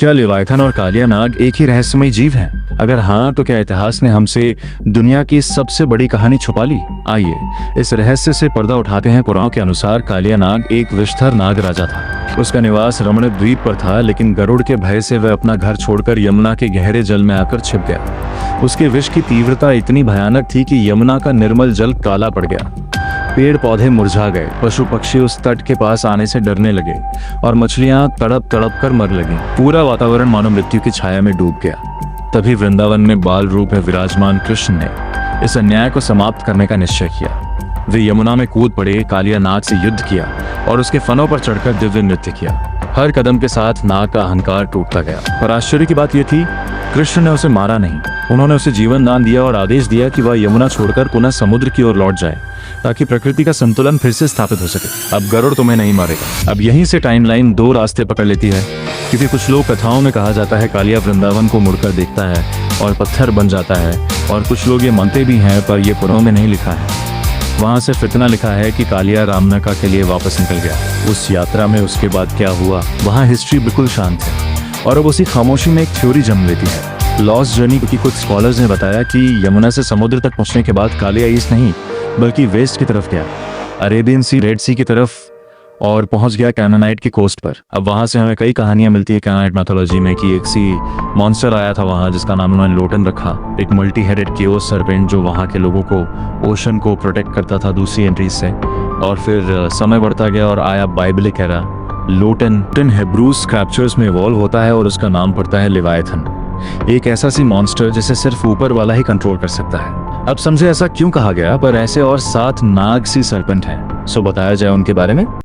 क्या लेवायथन और कालिया नाग एक ही रहस्यमय जीव हैं? अगर हाँ, तो क्या इतिहास ने हमसे दुनिया की सबसे बड़ी कहानी छुपा ली? आइए इस रहस्य से पर्दा उठाते हैं। पुराणों के अनुसार कालिया नाग एक विषधर नाग राजा था। उसका निवास रमण द्वीप पर था, लेकिन गरुड़ के भय से वह अपना घर छोड़कर यमुना के गहरे जल में आकर छिप गया। उसके विष की तीव्रता इतनी भयानक थी कि यमुना का निर्मल जल काला पड़ गया। पेड़ पौधे मुरझा गए, पशु पक्षी उस तट के पास आने से डरने लगे और मछलियां तड़प तड़प कर मर लगीं। पूरा वातावरण मानो मृत्यु की छाया में डूब गया। तभी वृंदावन में बाल रूप में विराजमान कृष्ण ने इस अन्याय को समाप्त करने का निश्चय किया। वे यमुना में कूद पड़े, कालिया नाग से युद्ध किया और उसके फनों पर चढ़कर दिव्य नृत्य किया। हर कदम के साथ नाग का अहंकार टूटता गया। पर आश्चर्य की बात यह थी, कृष्ण ने उसे मारा नहीं। उन्होंने उसे जीवन दान दिया और आदेश दिया कि वह यमुना छोड़कर पुनः समुद्र की ओर लौट जाए, ताकि प्रकृति का संतुलन फिर से स्थापित हो सके। अब गरुड़ तुम्हें नहीं मारेगा। अब यहीं से टाइमलाइन दो रास्ते पकड़ लेती है, क्योंकि कुछ लोग कथाओं में कहा जाता है कालिया वृंदावन को मुड़कर देखता है और पत्थर बन जाता है, और कुछ लोग ये मानते भी हैं, पर यह पुराणों में नहीं लिखा है। वहाँ सिर्फ इतना लिखा है कि कालिया रामनका के लिए वापस निकल गया। उस यात्रा में उसके बाद क्या हुआ, वहाँ हिस्ट्री बिल्कुल शांत है, और अब उसी खामोशी में एक थ्योरी जन्म लेती है, लॉस्ट जर्नी। क्योंकि कुछ स्कॉलर्स ने बताया कि यमुना से समुद्र तक पहुंचने के बाद कालिया ईस्ट नहीं बल्कि वेस्ट की तरफ गया, अरेबियन सी, रेड सी की तरफ, और पहुंच गया कैनानाइट की कोस्ट पर। अब वहां से हमें कई कहानियां मिलती है कैनानाइट मैथोलॉजी में कि एक सी मॉन्स्टर आया था वहां, जिसका नाम उन्होंने लोटन रखा, एक मल्टी हेडेड केओस सर्पेंट जो वहां के लोगों को, ओशन को प्रोटेक्ट करता था दूसरी एंट्रीज से। और फिर समय बढ़ता गया और आया biblical era. Lotan Hebrew scriptures में इवॉल्व होता है और उसका नाम पड़ता है लेवायथन, एक ऐसा सी मॉन्स्टर जिसे सिर्फ ऊपर वाला ही कंट्रोल कर सकता है। अब समझे ऐसा क्यों कहा गया, पर ऐसे और 7 नाग सी सर्पेंट हैं। सो बताया जाए उनके बारे में।